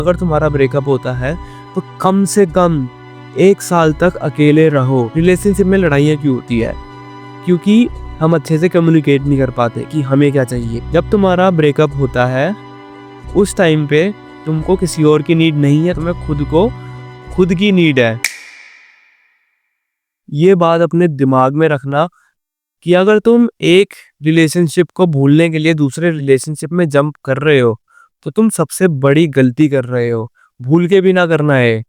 अगर तुम्हारा ब्रेकअप होता है तो कम से कम 1 साल तक अकेले रहो। रिलेशनशिप में लड़ाइयाँ क्यों होती है? क्योंकि हम अच्छे से कम्युनिकेट नहीं कर पाते कि हमें क्या चाहिए। जब तुम्हारा ब्रेकअप होता है उस टाइम पे तुमको किसी और की नीड नहीं है, तुम्हें खुद की नीड है। ये बात अपने दिमाग में रखना कि अगर तुम एक रिलेशनशिप को भूलने के लिए दूसरे रिलेशनशिप में जंप कर रहे हो तो तुम सबसे बड़ी गलती कर रहे हो। भूल के भी ना करना है।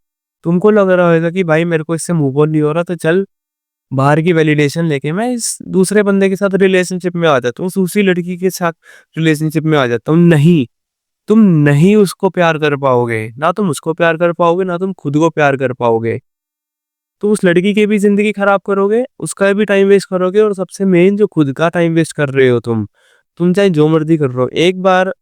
तुमको लग रहा होगा कि भाई मेरे को इससे मूव ऑन नहीं हो रहा, तो चल बाहर की वैलिडेशन लेके मैं इस दूसरे बंदे के साथ रिलेशनशिप में आ जाता हूँ, दूसरी लड़की के साथ रिलेशनशिप में आ जाता हूँ। नहीं, तुम नहीं उसको प्यार कर पाओगे, ना तुम उसको प्यार कर पाओगे, ना तुम खुद को प्यार कर पाओगे। तो उस लड़की की भी जिंदगी खराब करोगे, उसका भी टाइम वेस्ट करोगे, और सबसे मेन जो खुद का टाइम वेस्ट कर रहे हो तुम चाहे जो मर्जी कर रहे हो। एक बार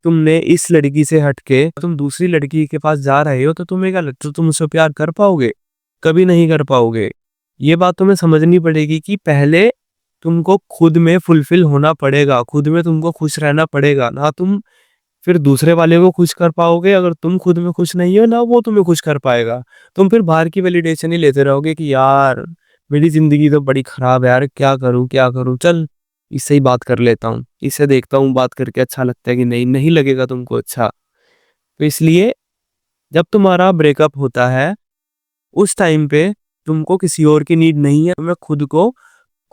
तुमने इस लड़की से हटके तुम दूसरी लड़की के पास जा रहे हो तो तुम्हें क्या लगता है तुम उससे प्यार कर पाओगे? कभी नहीं कर पाओगे। ये बात तुम्हें समझनी पड़ेगी कि पहले तुमको खुद में फुलफिल होना पड़ेगा, खुद में तुमको खुश रहना पड़ेगा, ना तुम फिर दूसरे वाले को खुश कर पाओगे। अगर तुम खुद में खुश नहीं हो ना वो तुम्हें खुश कर पाएगा। तुम फिर बाहर की वैलिडेशन ही लेते रहोगे कि यार मेरी जिंदगी तो बड़ी खराब है यार, क्या करूं, चल इससे ही बात कर लेता हूँ, इससे देखता हूँ बात करके अच्छा लगता है कि नहीं, नहीं लगेगा तुमको अच्छा। तो इसलिए जब तुम्हारा ब्रेकअप होता है उस टाइम पे तुमको किसी और की नीड नहीं है, तुम्हें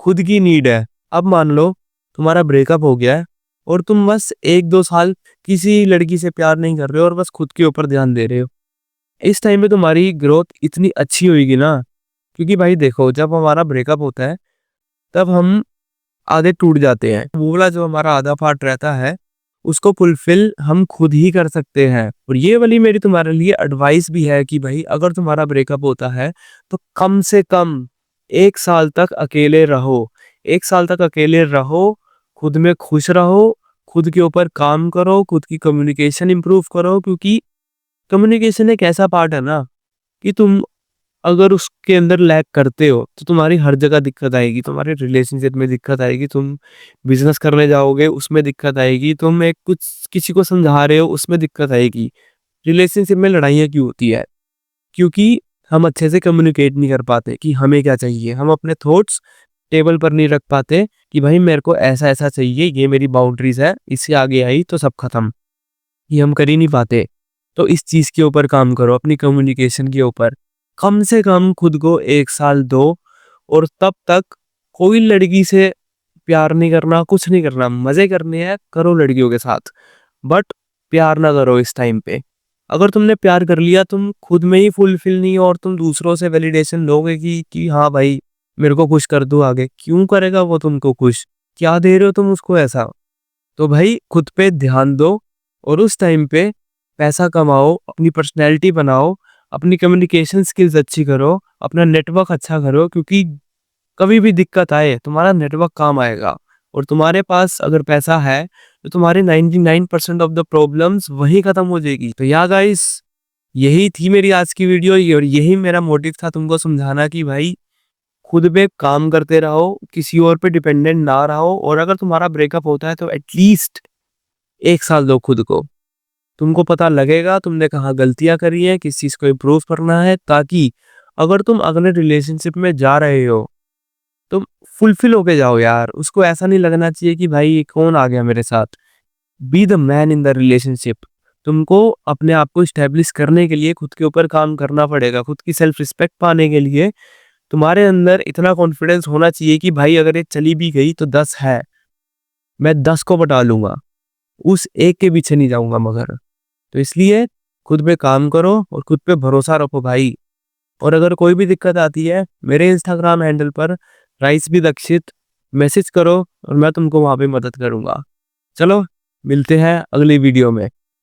खुद की नीड है। अब मान लो तुम्हारा ब्रेकअप हो गया है और तुम बस 1-2 साल किसी लड़की से प्यार नहीं कर रहे हो और बस खुद के ऊपर ध्यान दे रहे हो। इस टाइम पे तुम्हारी ग्रोथ इतनी अच्छी होगी ना, क्योंकि भाई देखो जब हमारा ब्रेकअप होता है तब हम आधे टूट जाते हैं। वो वाला जो हमारा आधा पार्ट रहता है उसको फुलफिल हम खुद ही कर सकते हैं। और ये वाली मेरी तुम्हारे लिए एडवाइस भी है कि भाई अगर तुम्हारा ब्रेकअप होता है तो कम से कम 1 साल तक अकेले रहो। 1 साल तक अकेले रहो, खुद में खुश रहो, खुद के ऊपर काम करो, खुद की कम्युनिकेशन इंप्रूव करो। क्योंकि कम्युनिकेशन एक ऐसा पार्ट है ना कि तुम अगर उसके अंदर लैग करते हो तो तुम्हारी हर जगह दिक्कत आएगी। तुम्हारे रिलेशनशिप में दिक्कत आएगी, तुम बिजनेस करने जाओगे उसमें दिक्कत आएगी, तुम एक कुछ किसी को समझा रहे हो उसमें दिक्कत आएगी। रिलेशनशिप में लड़ाइयाँ क्यों होती है? क्योंकि हम अच्छे से कम्युनिकेट नहीं कर पाते कि हमें क्या चाहिए। हम अपने थॉट्स टेबल पर नहीं रख पाते कि भाई मेरे को ऐसा ऐसा चाहिए, ये मेरी बाउंड्रीज है, इससे आगे आई तो सब खत्म। ये हम कर ही नहीं पाते। तो इस चीज के ऊपर काम करो, अपनी कम्युनिकेशन के ऊपर। कम से कम खुद को 1 साल दो, और तब तक कोई लड़की से प्यार नहीं करना, कुछ नहीं करना। मजे करने हैं करो लड़कियों के साथ, बट प्यार ना करो इस टाइम पे। अगर तुमने प्यार कर लिया, तुम खुद में ही फुलफिल नहीं हो और तुम दूसरों से वैलिडेशन लोगे कि हाँ भाई मेरे को खुश कर दो आगे, क्यों करेगा वो तुमको खुश? क्या दे रहे हो तुम उसको ऐसा? तो भाई खुद पे ध्यान दो, और उस टाइम पे पैसा कमाओ, अपनी पर्सनैलिटी बनाओ, अपनी कम्युनिकेशन स्किल्स अच्छी करो, अपना नेटवर्क अच्छा करो। क्योंकि कभी भी दिक्कत आए तुम्हारा नेटवर्क काम आएगा। और तुम्हारे पास अगर पैसा है तो तुम्हारे 99% ऑफ द प्रॉब्लम्स वही खत्म हो जाएगी। तो या गाइस, यही थी मेरी आज की वीडियो, और यही मेरा मोटिव था तुमको समझाना कि भाई खुद पे काम करते रहो, किसी और पे डिपेंडेंट ना रहो। और अगर तुम्हारा ब्रेकअप होता है तो एटलीस्ट 1 साल दो खुद को। तुमको पता लगेगा तुमने कहाँ गलतियां करी हैं, किस चीज को इम्प्रूव करना है, ताकि अगर तुम अगले रिलेशनशिप में जा रहे हो तुम फुलफिल होके जाओ यार। उसको ऐसा नहीं लगना चाहिए कि भाई ये कौन आ गया मेरे साथ। Be the man in the relationship. तुमको अपने आप को स्टैब्लिश करने के लिए खुद के ऊपर काम करना पड़ेगा। खुद की सेल्फ रिस्पेक्ट पाने के लिए तुम्हारे अंदर इतना कॉन्फिडेंस होना चाहिए कि भाई अगर ये चली भी गई तो 10 है, मैं 10 को बटा लूंगा, उस एक के पीछे नहीं जाऊंगा मगर। तो इसलिए खुद पे काम करो और खुद पे भरोसा रखो भाई। और अगर कोई भी दिक्कत आती है मेरे इंस्टाग्राम हैंडल पर राइस विद अक्षित मैसेज करो और मैं तुमको वहां पे मदद करूंगा। चलो मिलते हैं अगली वीडियो में।